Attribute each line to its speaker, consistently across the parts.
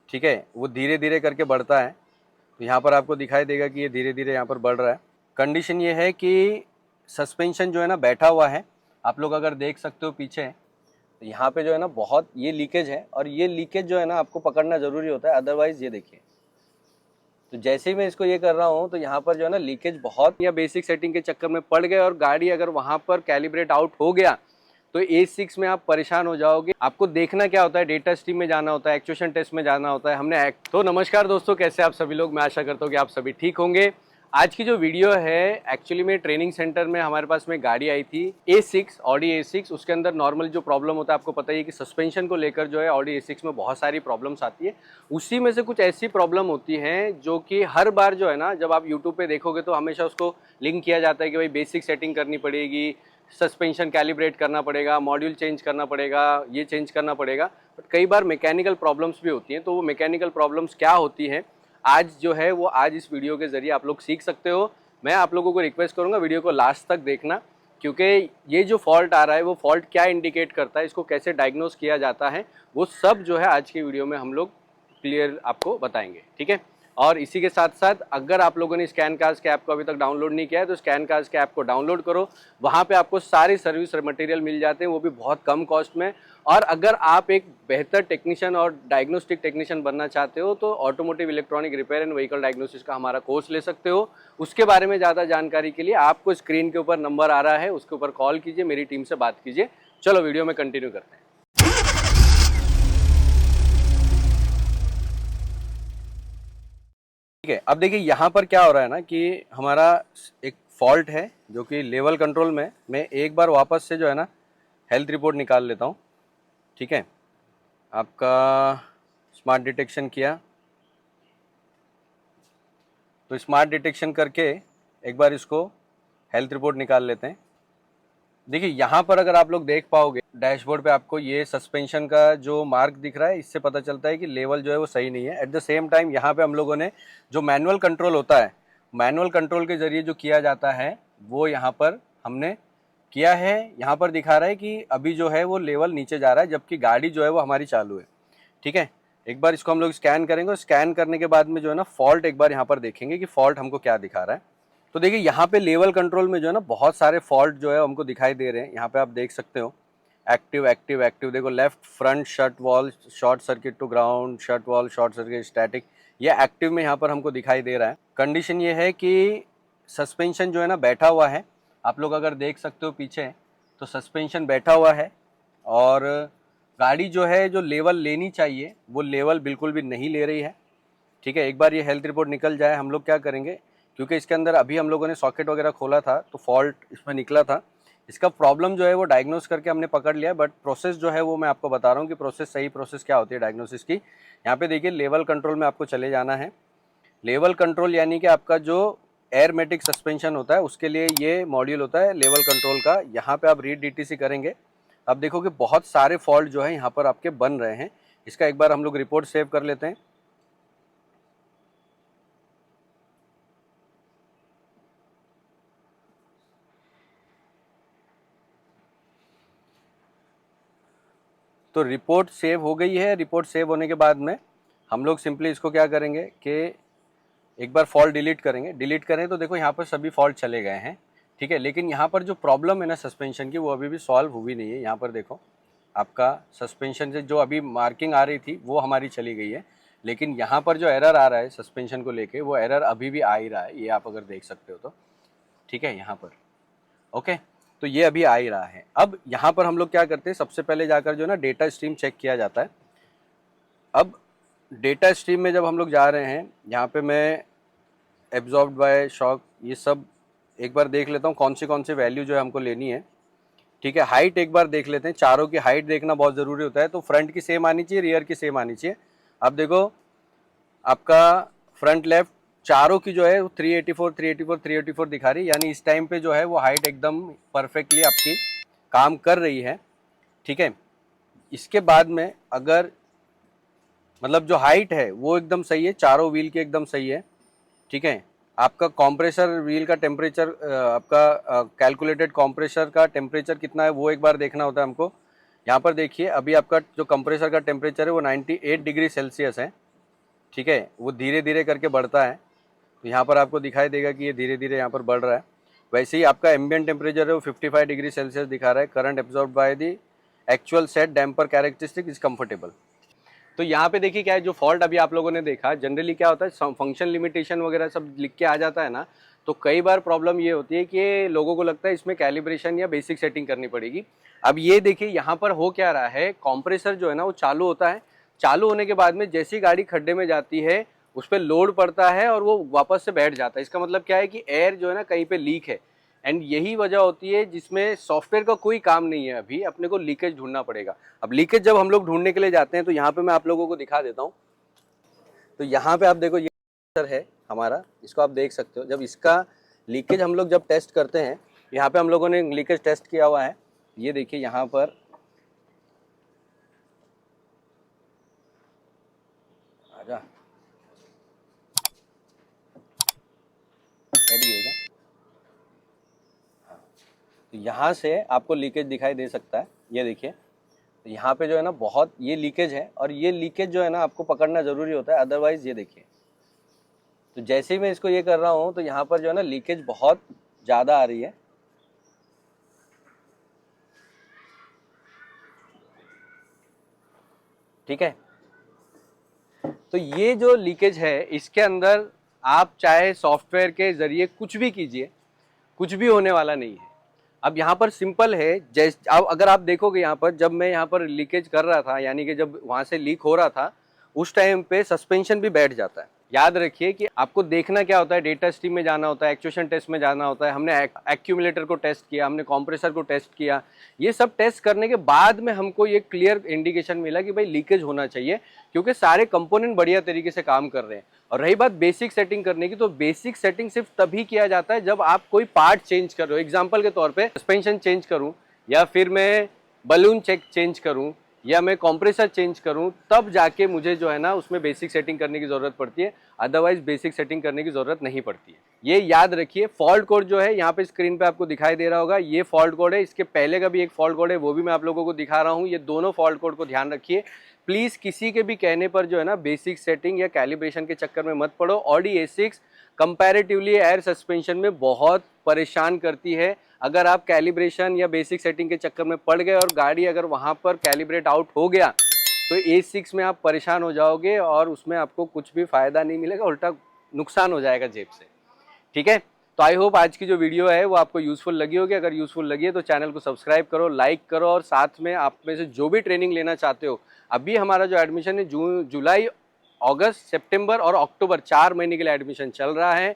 Speaker 1: ठीक है, वो धीरे धीरे करके बढ़ता है। तो यहाँ पर आपको दिखाई देगा कि ये धीरे धीरे यहाँ पर बढ़ रहा है। कंडीशन ये है कि सस्पेंशन जो है ना बैठा हुआ है। आप लोग अगर देख सकते हो पीछे, तो यहाँ पे जो है ना बहुत ये लीकेज है, और ये लीकेज जो है ना आपको पकड़ना ज़रूरी होता है, अदरवाइज़ ये देखिए। तो जैसे ही मैं इसको ये कर रहा हूँ तो यहाँ पर जो है ना लीकेज बहुत, या बेसिक सेटिंग के चक्कर में पड़ गए और गाड़ी अगर वहाँ पर कैलिब्रेट आउट हो गया तो A6 में आप परेशान हो जाओगे। आपको देखना क्या होता है, डेटा स्ट्रीम में जाना होता है, एक्चुएशन टेस्ट में जाना होता है। हमने तो नमस्कार दोस्तों, कैसे आप सभी लोग, मैं आशा करता हूँ कि आप सभी ठीक होंगे। आज की जो वीडियो है एक्चुअली में ट्रेनिंग सेंटर में हमारे पास में गाड़ी आई थी A6, ऑडी A6। उसके अंदर नॉर्मल जो प्रॉब्लम होता है, आपको पता ही है कि सस्पेंशन को लेकर जो है ऑडी A6 में बहुत सारी प्रॉब्लम्स आती है। उसी में से कुछ ऐसी प्रॉब्लम होती हैं जो कि हर बार जो है ना, जब आप यूट्यूब पे देखोगे तो हमेशा उसको लिंक किया जाता है कि भाई बेसिक सेटिंग करनी पड़ेगी, सस्पेंशन कैलिब्रेट करना पड़ेगा, मॉड्यूल चेंज करना पड़ेगा, ये चेंज करना पड़ेगा। बट कई बार मैकेनिकल प्रॉब्लम्स भी होती हैं। तो वो मैकेनिकल प्रॉब्लम्स क्या होती हैं, आज जो है वो आज इस वीडियो के ज़रिए आप लोग सीख सकते हो। मैं आप लोगों को रिक्वेस्ट करूंगा वीडियो को लास्ट तक देखना, क्योंकि ये जो फॉल्ट आ रहा है वो फॉल्ट क्या इंडिकेट करता है, इसको कैसे डायग्नोस किया जाता है, वो सब जो है आज की वीडियो में हम लोग क्लियर आपको बताएंगे। ठीक है, और इसी के साथ साथ अगर आप लोगों ने स्कैन कार्स के ऐप को अभी तक डाउनलोड नहीं किया है तो स्कैन कार्स के ऐप को डाउनलोड करो। वहाँ पे आपको सारी सर्विस मटेरियल मिल जाते हैं, वो भी बहुत कम कॉस्ट में। और अगर आप एक बेहतर टेक्नीशियन और डायग्नोस्टिक टेक्नीशियन बनना चाहते हो तो automotive electronic repair and vehicle diagnosis का हमारा कोर्स ले सकते हो। उसके बारे में ज़्यादा जानकारी के लिए आपको स्क्रीन के ऊपर नंबर आ रहा है, उसके ऊपर कॉल कीजिए, मेरी टीम से बात कीजिए। चलो वीडियो में कंटिन्यू करते हैं। ठीक है, अब देखिए यहाँ पर क्या हो रहा है ना कि हमारा एक फॉल्ट है जो कि लेवल कंट्रोल में। मैं एक बार वापस से जो है ना हेल्थ रिपोर्ट निकाल लेता हूँ। ठीक है, आपका स्मार्ट डिटेक्शन किया, तो स्मार्ट डिटेक्शन करके एक बार इसको हेल्थ रिपोर्ट निकाल लेते हैं। देखिए यहाँ पर अगर आप लोग देख पाओगे डैशबोर्ड पे आपको ये सस्पेंशन का जो मार्क दिख रहा है, इससे पता चलता है कि लेवल जो है वो सही नहीं है। एट द सेम टाइम यहाँ पे हम लोगों ने जो मैनुअल कंट्रोल होता है, मैनुअल कंट्रोल के ज़रिए जो किया जाता है वो यहाँ पर हमने किया है। यहाँ पर दिखा रहा है कि अभी जो है वो लेवल नीचे जा रहा है, जबकि गाड़ी जो है वो हमारी चालू है। ठीक है, एक बार इसको हम लोग स्कैन करेंगे, और स्कैन करने के बाद में जो है ना फॉल्ट एक बार यहाँ पर देखेंगे कि फॉल्ट हमको क्या दिखा रहा है। तो देखिए यहाँ पे लेवल कंट्रोल में जो है ना बहुत सारे फॉल्ट जो है हमको दिखाई दे रहे हैं। यहाँ पे आप देख सकते हो एक्टिव एक्टिव एक्टिव, देखो left front shut wall short circuit to ground, shut wall short circuit static, ये एक्टिव में यहाँ पर हमको दिखाई दे रहा है। कंडीशन ये है कि सस्पेंशन जो है ना बैठा हुआ है। आप लोग अगर देख सकते हो पीछे, तो सस्पेंशन बैठा हुआ है, और गाड़ी जो है जो लेवल लेनी चाहिए वो लेवल बिल्कुल भी नहीं ले रही है। ठीक है, एक बार ये हेल्थ रिपोर्ट निकल जाए, हम लोग क्या करेंगे, क्योंकि इसके अंदर अभी हम लोगों ने सॉकेट वगैरह खोला था तो फॉल्ट इसमें निकला था। इसका प्रॉब्लम जो है वो डायग्नोस करके हमने पकड़ लिया, बट प्रोसेस जो है वो मैं आपको बता रहा हूँ कि प्रोसेस, सही प्रोसेस क्या होती है डायग्नोसिस की। यहाँ पे देखिए लेवल कंट्रोल में आपको चले जाना है। लेवल कंट्रोल यानी कि आपका जो एयरमेटिक सस्पेंशन होता है उसके लिए ये मॉड्यूल होता है लेवल कंट्रोल का। यहाँ पे आप रीड DTC करेंगे, अब देखो कि बहुत सारे फॉल्ट जो है यहाँ पर आपके बन रहे हैं। इसका एक बार हम लोग रिपोर्ट सेव कर लेते हैं। तो रिपोर्ट सेव हो गई है। रिपोर्ट सेव होने के बाद में हम लोग सिंपली इसको क्या करेंगे कि एक बार फॉल्ट डिलीट करेंगे। डिलीट करें तो देखो यहाँ पर सभी फॉल्ट चले गए हैं। ठीक है, लेकिन यहाँ पर जो प्रॉब्लम है ना सस्पेंशन की, वो अभी भी सॉल्व हुई नहीं है। यहाँ पर देखो आपका सस्पेंशन से जो अभी मार्किंग आ रही थी वो हमारी चली गई है, लेकिन यहाँ पर जो एरर आ रहा है सस्पेंशन को लेके, वो एरर अभी भी आ ही रहा है। ये आप अगर देख सकते हो तो ठीक है यहाँ पर, ओके, तो ये अभी आ ही रहा है। अब यहाँ पर हम लोग क्या करते हैं, सबसे पहले जाकर जो है ना डेटा स्ट्रीम चेक किया जाता है। अब डेटा स्ट्रीम में जब हम लोग जा रहे हैं, यहाँ पे मैं एब्जॉर्ब्ड बाय शॉक ये सब एक बार देख लेता हूँ कौन सी वैल्यू जो है हमको लेनी है। ठीक है, हाइट एक बार देख लेते हैं, चारों की हाइट देखना बहुत ज़रूरी होता है। तो फ्रंट की सेम आनी चाहिए, रियर की सेम आनी चाहिए। अब देखो आपका फ्रंट लेफ्ट चारों की जो है 384 384 384 दिखा रही है, यानी इस टाइम पे जो है वो हाइट एकदम परफेक्टली आपकी काम कर रही है। ठीक है, इसके बाद में अगर मतलब जो हाइट है वो एकदम सही है, चारों व्हील की एकदम सही है। ठीक है, आपका कॉम्प्रेसर व्हील का टेम्परेचर, आपका कैलकुलेटेड कॉम्प्रेसर का टेम्परेचर कितना है वो एक बार देखना होता है हमको। यहाँ पर देखिए अभी आपका जो कंप्रेसर का टेम्परेचर है वो 98 डिग्री सेल्सियस है। ठीक है, वो धीरे धीरे करके बढ़ता है। तो यहाँ पर आपको दिखाई देगा कि ये धीरे धीरे यहाँ पर बढ़ रहा है। वैसे ही आपका एम्बिएंट टेम्परेचर है वो 55 डिग्री सेल्सियस दिखा रहा है। Current absorb by the actual set damper characteristic is comfortable. तो यहाँ पे देखिए क्या है, जो फॉल्ट अभी आप लोगों ने देखा, जनरली क्या होता है फंक्शन लिमिटेशन वगैरह सब लिख के आ जाता है ना, तो कई बार प्रॉब्लम ये होती है कि लोगों को लगता है इसमें कैलिब्रेशन या बेसिक सेटिंग करनी पड़ेगी। अब ये देखिए यहाँ पर हो क्या रहा है, कंप्रेसर जो है ना वो चालू होता है, चालू होने के बाद में जैसी गाड़ी खड्डे में जाती है उस पर लोड पड़ता है और वो वापस से बैठ जाता है। इसका मतलब क्या है कि एयर जो है ना कहीं पे लीक है, एंड यही वजह होती है जिसमें सॉफ्टवेयर का कोई काम नहीं है। अभी अपने को लीकेज ढूंढना पड़ेगा। अब लीकेज जब हम लोग ढूंढने के लिए जाते हैं तो यहाँ पे मैं आप लोगों को दिखा देता हूँ। तो यहाँ पे आप देखो ये है हमारा, इसको आप देख सकते हो। जब इसका लीकेज हम लोग जब टेस्ट करते हैं, यहाँ पे हम लोगों ने लीकेज टेस्ट किया हुआ है। ये देखिए यहाँ पर आजा रेडी है क्या? हाँ, तो यहाँ से आपको लीकेज दिखाई दे सकता है। ये देखिए तो यहाँ पे जो है ना बहुत ये लीकेज है, और ये लीकेज जो है ना आपको पकड़ना जरूरी होता है, अदरवाइज ये देखिए। तो जैसे ही मैं इसको ये कर रहा हूँ तो यहाँ पर जो है ना लीकेज बहुत ज़्यादा आ रही है। ठीक है, तो ये जो लीकेज है इसके अंदर आप चाहे सॉफ्टवेयर के जरिए कुछ भी कीजिए, कुछ भी होने वाला नहीं है। अब यहाँ पर सिंपल है, जैसे अब अगर आप देखोगे यहाँ पर जब मैं यहाँ पर लीकेज कर रहा था, यानी कि जब वहाँ से लीक हो रहा था, उस टाइम पे सस्पेंशन भी बैठ जाता है। याद रखिए कि आपको देखना क्या होता है, डेटा स्ट्रीम में जाना होता है, एक्चुएशन टेस्ट में जाना होता है। हमने एक्यूमुलेटर को टेस्ट किया, हमने कंप्रेसर को टेस्ट किया। ये सब टेस्ट करने के बाद में हमको ये क्लियर इंडिकेशन मिला कि भाई लीकेज होना चाहिए, क्योंकि सारे कंपोनेंट बढ़िया तरीके से काम कर रहे हैं। और रही बात बेसिक सेटिंग करने की, तो बेसिक सेटिंग सिर्फ तभी किया जाता है जब आप कोई पार्ट चेंज कर रहे हो। एग्जाम्पल के तौर पे सस्पेंशन चेंज करूं, या फिर मैं बलून चेंज करूं, या मैं कंप्रेसर चेंज करूं, तब जाके मुझे जो है ना उसमें बेसिक सेटिंग करने की ज़रूरत पड़ती है। अदरवाइज बेसिक सेटिंग करने की ज़रूरत नहीं पड़ती है। ये याद रखिए। फॉल्ट कोड जो है यहाँ पे स्क्रीन पे आपको दिखाई दे रहा होगा, ये फॉल्ट कोड है। इसके पहले का भी एक फॉल्ट कोड है, वो भी मैं आप लोगों को दिखा रहा हूँ। ये दोनों फॉल्ट कोड को ध्यान रखिए। प्लीज़ किसी के भी कहने पर जो है ना बेसिक सेटिंग या कैलिब्रेशन के चक्कर में मत पड़ो। Audi A6 comparatively air suspension में बहुत परेशान करती है। अगर आप कैलिब्रेशन या बेसिक सेटिंग के चक्कर में पड़ गए और गाड़ी अगर वहाँ पर कैलिब्रेट आउट हो गया तो A6 में आप परेशान हो जाओगे और उसमें आपको कुछ भी फ़ायदा नहीं मिलेगा, उल्टा नुकसान हो जाएगा जेब से। ठीक है, तो आई होप आज की जो वीडियो है वो आपको यूज़फुल लगी होगी। अगर यूज़फुल लगी है तो चैनल को सब्सक्राइब करो, लाइक करो, और साथ में आप में से जो भी ट्रेनिंग लेना चाहते हो, अभी हमारा जो एडमिशन है जुलाई, अगस्त, सितंबर और अक्टूबर 4 महीने के लिए एडमिशन चल रहा है।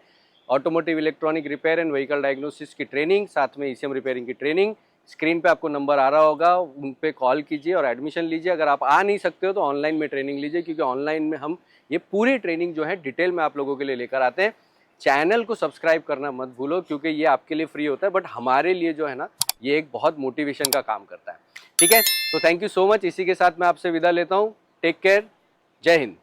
Speaker 1: Automotive electronic repair and vehicle diagnosis की ट्रेनिंग, साथ में ECM रिपेयरिंग की ट्रेनिंग। स्क्रीन पे आपको नंबर आ रहा होगा, उन पे कॉल कीजिए और एडमिशन लीजिए। अगर आप आ नहीं सकते हो तो ऑनलाइन में ट्रेनिंग लीजिए, क्योंकि ऑनलाइन में हम ये पूरी ट्रेनिंग जो है डिटेल में आप लोगों के लिए लेकर आते हैं। चैनल को सब्सक्राइब करना मत भूलो, क्योंकि ये आपके लिए फ्री होता है, बट हमारे लिए जो है ना ये एक बहुत मोटिवेशन का काम करता है। ठीक है, तो थैंक यू सो मच। इसी के साथ मैं आपसे विदा लेता हूँ। टेक केयर, जय हिंद।